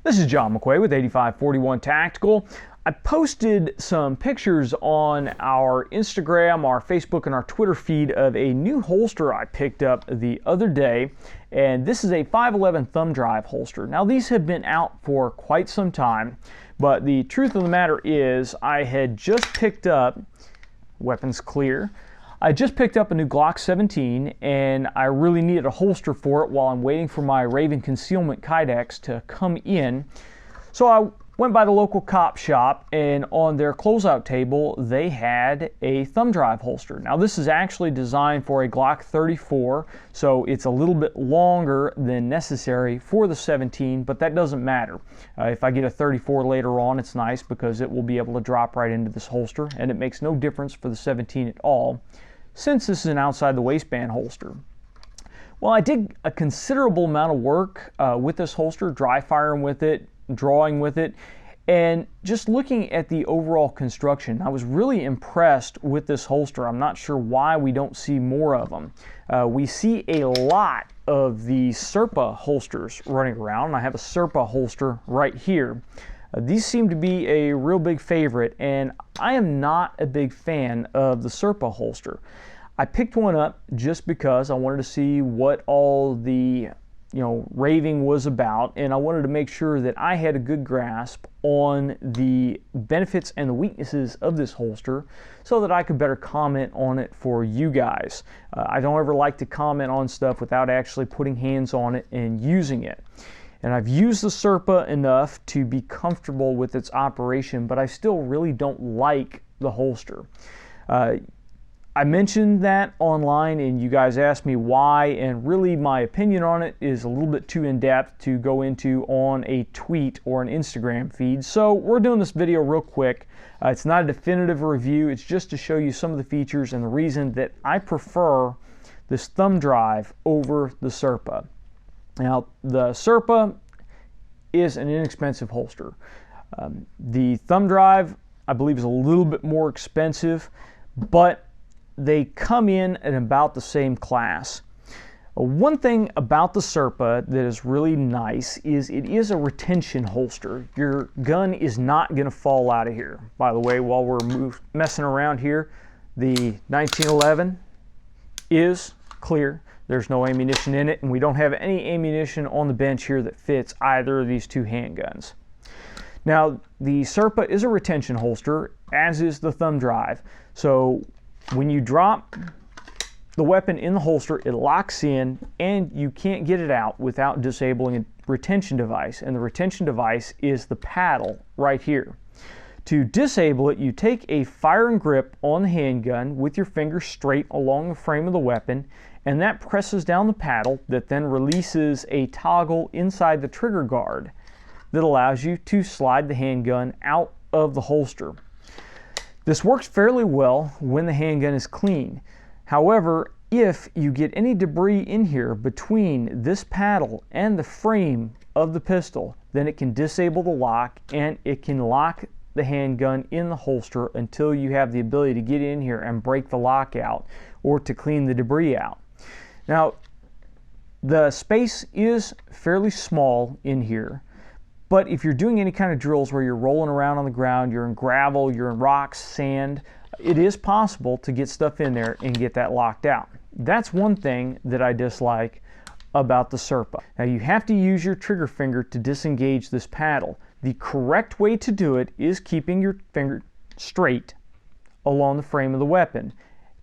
This is John McQuay with 8541 Tactical. I posted some pictures on our Instagram, our Facebook, and our Twitter feed of a new holster I picked up the other day, and this is a 511 thumb drive holster. Now these have been out for quite some time, but the truth of the matter is I had just picked up, weapons clear, I just picked up a new Glock 17 and I really needed a holster for it while I'm waiting for my Raven concealment Kydex to come in. So I went by the local cop shop, and on their closeout table they had a thumb drive holster. Now this is actually designed for a Glock 34, so it's a little bit longer than necessary for the 17, but that doesn't matter. If I get a 34 later on, it's nice because it will be able to drop right into this holster, and it makes no difference for the 17 at all, since this is an outside the waistband holster. Well, I did a considerable amount of work with this holster, dry firing with it, drawing with it, and just looking at the overall construction. I was really impressed with this holster. I'm not sure why we don't see more of them. We see a lot of the Serpa holsters running around. I have a Serpa holster right here. These seem to be a real big favorite, and I am not a big fan of the Serpa holster. I picked one up just because I wanted to see what all the raving was about, and I wanted to make sure that I had a good grasp on the benefits and the weaknesses of this holster so that I could better comment on it for you guys. I don't ever like to comment on stuff without actually putting hands on it and using it. And I've used the Serpa enough to be comfortable with its operation, but I still really don't like the holster. I mentioned that online and you guys asked me why, and really my opinion on it is a little bit too in-depth to go into on a tweet or an Instagram feed. So we're doing this video real quick. It's not a definitive review, it's just to show you some of the features and the reason that I prefer this thumb drive over the Serpa. Now the Serpa is an inexpensive holster. The thumb drive I believe is a little bit more expensive, but they come in at about the same class. One thing about the Serpa that is really nice is it is a retention holster. Your gun is not going to fall out of here. By the way, while we're messing around here, the 1911 is clear. There's no ammunition in it, and we don't have any ammunition on the bench here that fits either of these two handguns. Now, the Serpa is a retention holster, as is the thumb drive. So when you drop the weapon in the holster, it locks in and you can't get it out without disabling a retention device. And the retention device is the paddle right here. To disable it, you take a firing grip on the handgun with your finger straight along the frame of the weapon, and that presses down the paddle that then releases a toggle inside the trigger guard that allows you to slide the handgun out of the holster. This works fairly well when the handgun is clean. However, if you get any debris in here between this paddle and the frame of the pistol, then it can disable the lock and it can lock the handgun in the holster until you have the ability to get in here and break the lock out or to clean the debris out. Now, the space is fairly small in here, but if you're doing any kind of drills where you're rolling around on the ground, you're in gravel, you're in rocks, sand, it is possible to get stuff in there and get that locked out. That's one thing that I dislike about the Serpa. Now you have to use your trigger finger to disengage this paddle. The correct way to do it is keeping your finger straight along the frame of the weapon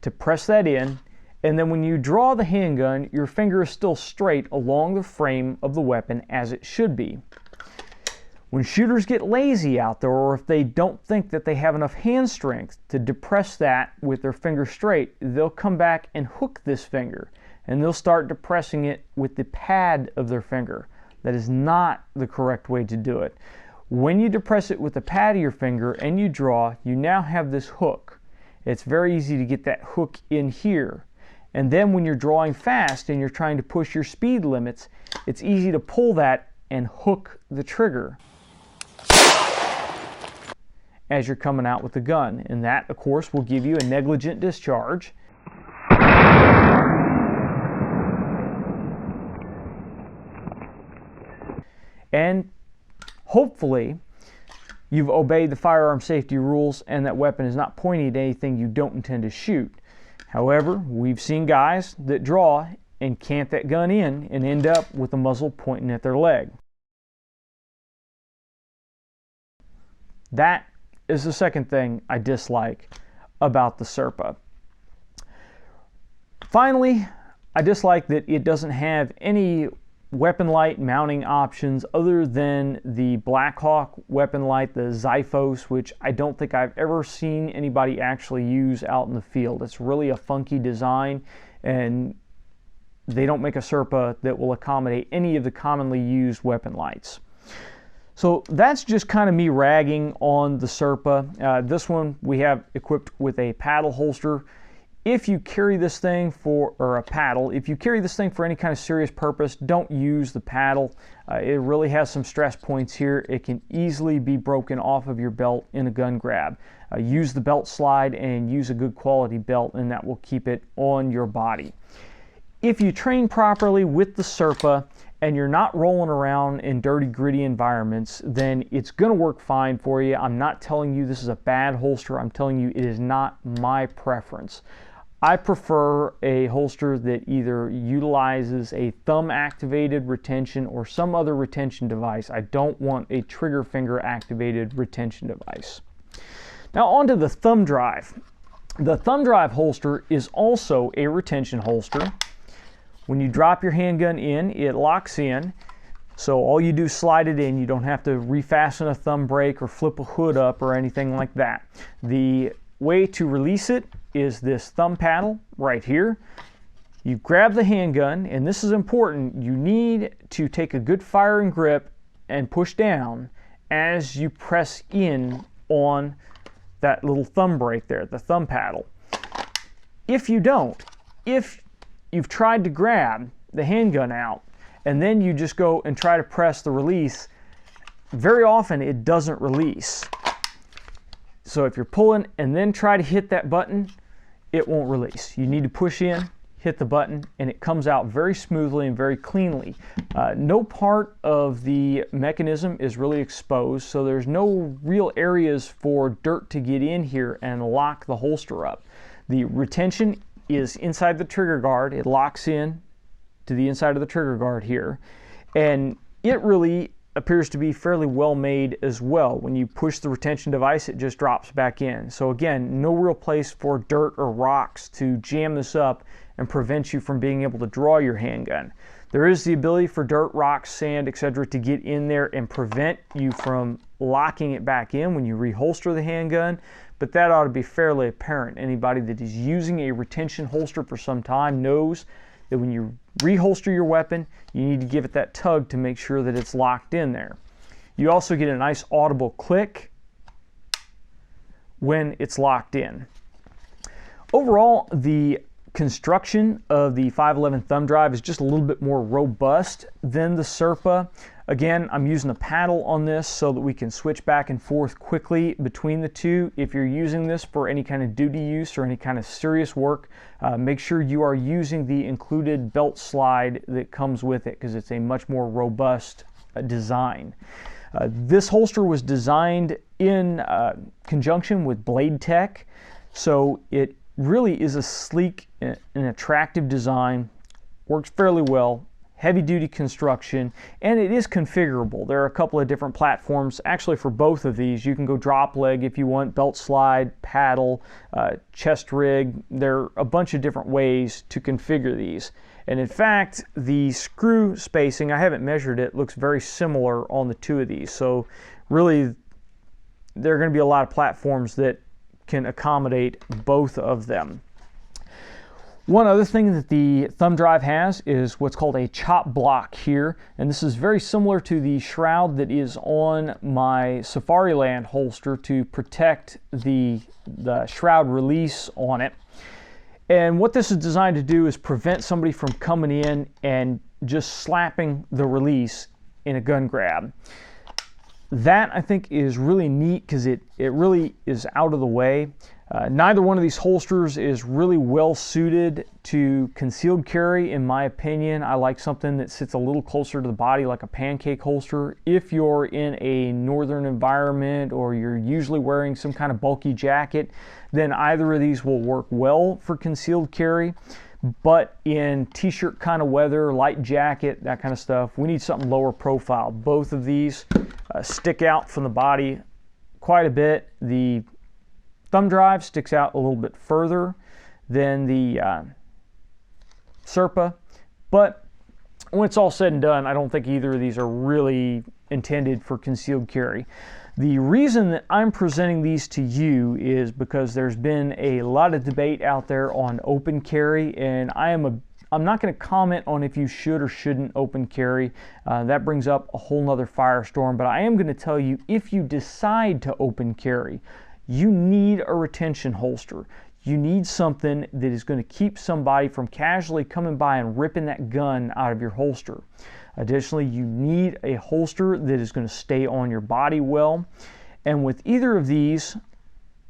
to press that in, and then when you draw the handgun, your finger is still straight along the frame of the weapon as it should be. When shooters get lazy out there, or if they don't think that they have enough hand strength to depress that with their finger straight, they'll come back and hook this finger, and they'll start depressing it with the pad of their finger. That is not the correct way to do it. When you depress it with the pad of your finger and you draw, you now have this hook. It's very easy to get that hook in here. And then when you're drawing fast and you're trying to push your speed limits, it's easy to pull that and hook the trigger as you're coming out with the gun. And that, of course, will give you a negligent discharge. And Hopefully, you've obeyed the firearm safety rules and that weapon is not pointing at anything you don't intend to shoot. However, we've seen guys that draw and cant that gun in and end up with the muzzle pointing at their leg. That is the second thing I dislike about the Serpa. Finally, I dislike that it doesn't have any weapon light mounting options other than the Blackhawk weapon light, the Xiphos, which I don't think I've ever seen anybody actually use out in the field. It's really a funky design, and they don't make a Serpa that will accommodate any of the commonly used weapon lights. So that's just kind of me ragging on the Serpa. This one we have equipped with a paddle holster. If you carry this thing or a paddle, if you carry this thing for any kind of serious purpose, don't use the paddle. It really has some stress points here. It can easily be broken off of your belt in a gun grab. Use the belt slide and use a good quality belt, and that will keep it on your body. If you train properly with the Serpa and you're not rolling around in dirty, gritty environments, then it's going to work fine for you. I'm not telling you this is a bad holster. I'm telling you it is not my preference. I prefer a holster that either utilizes a thumb-activated retention or some other retention device. I don't want a trigger finger-activated retention device. Now onto the thumb drive. The thumb drive holster is also a retention holster. When you drop your handgun in, it locks in. So all you do is slide it in. You don't have to refasten a thumb brake or flip a hood up or anything like that. The way to release it is this thumb paddle right here. You grab the handgun, and this is important. You need to take a good firing grip and push down as you press in on that little thumb brake there, the thumb paddle. If you don't, if you've tried to grab the handgun out and then you just go and try to press the release, very often it doesn't release. So if you're pulling and then try to hit that button, it won't release. You need to push in, hit the button, and it comes out very smoothly and very cleanly. No part of the mechanism is really exposed, so there's no real areas for dirt to get in here and lock the holster up. The retention is inside the trigger guard. It locks in to the inside of the trigger guard here, and it really appears to be fairly well made as well. When you push the retention device, it just drops back in. So again, no real place for dirt or rocks to jam this up and prevent you from being able to draw your handgun. There is the ability for dirt, rocks, sand, etc. to get in there and prevent you from locking it back in when you reholster the handgun, but that ought to be fairly apparent. Anybody that is using a retention holster for some time knows that when you reholster your weapon, you need to give it that tug to make sure that it's locked in there. You also get a nice audible click when it's locked in. Overall, the construction of the 511 thumb drive is just a little bit more robust than the Serpa. Again, I'm using a paddle on this so that we can switch back and forth quickly between the two. If you're using this for any kind of duty use or any kind of serious work, make sure you are using the included belt slide that comes with it, because it's a much more robust design. This holster was designed in conjunction with Blade Tech, so it really is a sleek and attractive design, works fairly well, heavy duty construction, and it is configurable. There are a couple of different platforms actually for both of these. You can go drop leg if you want, belt slide, paddle, chest rig. There are a bunch of different ways to configure these. And in fact, the screw spacing, I haven't measured it, looks very similar on the two of these. So really, there are going to be a lot of platforms that can accommodate both of them. One other thing that the thumb drive has is what's called a chop block here, and this is very similar to the shroud that is on my Safariland holster to protect the shroud release on it. And what this is designed to do is prevent somebody from coming in and just slapping the release in a gun grab. That, I think, is really neat because it really is out of the way. Neither one of these holsters is really well suited to concealed carry, in my opinion. I like something that sits a little closer to the body, like a pancake holster. If you're in a northern environment or you're usually wearing some kind of bulky jacket, then either of these will work well for concealed carry. But in t-shirt kind of weather, light jacket, that kind of stuff, we need something lower profile. Both of these stick out from the body quite a bit. The thumb drive sticks out a little bit further than the Serpa, but when it's all said and done, I don't think either of these are really intended for concealed carry. The reason that I'm presenting these to you is because there's been a lot of debate out there on open carry, and I'm not going to comment on if you should or shouldn't open carry. That brings up a whole nother firestorm, but I am going to tell you, if you decide to open carry, you need a retention holster. You need something that is going to keep somebody from casually coming by and ripping that gun out of your holster. Additionally, you need a holster that is going to stay on your body well. And with either of these,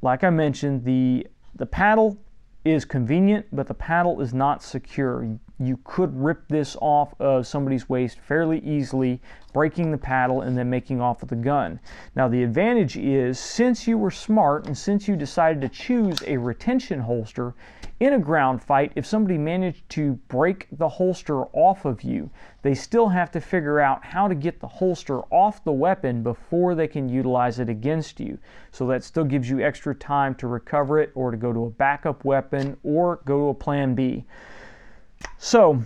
like I mentioned, the paddle is convenient, but the paddle is not secure. You could rip this off of somebody's waist fairly easily, breaking the paddle and then making off with the gun. Now the advantage is, since you were smart and since you decided to choose a retention holster, in a ground fight, if somebody managed to break the holster off of you, they still have to figure out how to get the holster off the weapon before they can utilize it against you. So that still gives you extra time to recover it, or to go to a backup weapon, or go to a plan B. So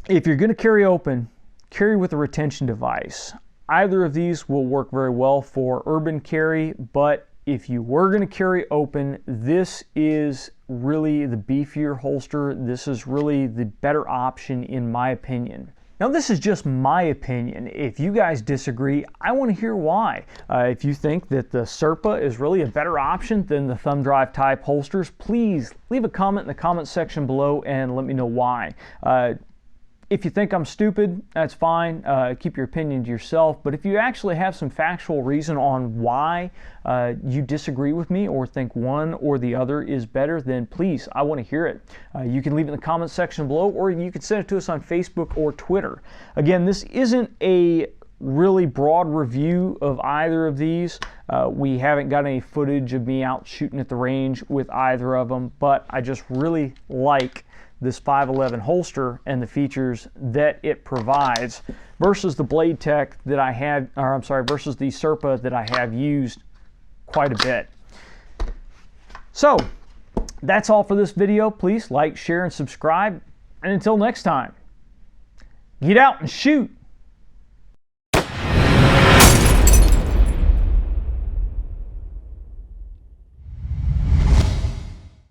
if you're going to carry open, carry with a retention device. Either of these will work very well for urban carry, but if you were going to carry open, this is really the beefier holster. This is really the better option, in my opinion. Now, this is just my opinion. If you guys disagree, I want to hear why. If you think that the Serpa is really a better option than the thumb drive type holsters, please leave a comment in the comment section below and let me know why. If you think I'm stupid, that's fine. Keep your opinion to yourself. But if you actually have some factual reason on why you disagree with me, or think one or the other is better, then please, I want to hear it. You can leave it in the comment section below, or you can send it to us on Facebook or Twitter. Again, this isn't a really broad review of either of these. We haven't got any footage of me out shooting at the range with either of them, but I just really like this 511 holster and the features that it provides versus the Blade Tech that I had, or I'm sorry, versus the Serpa that I have used quite a bit. So that's all for this video. Please like, share, and subscribe. And until next time, get out and shoot.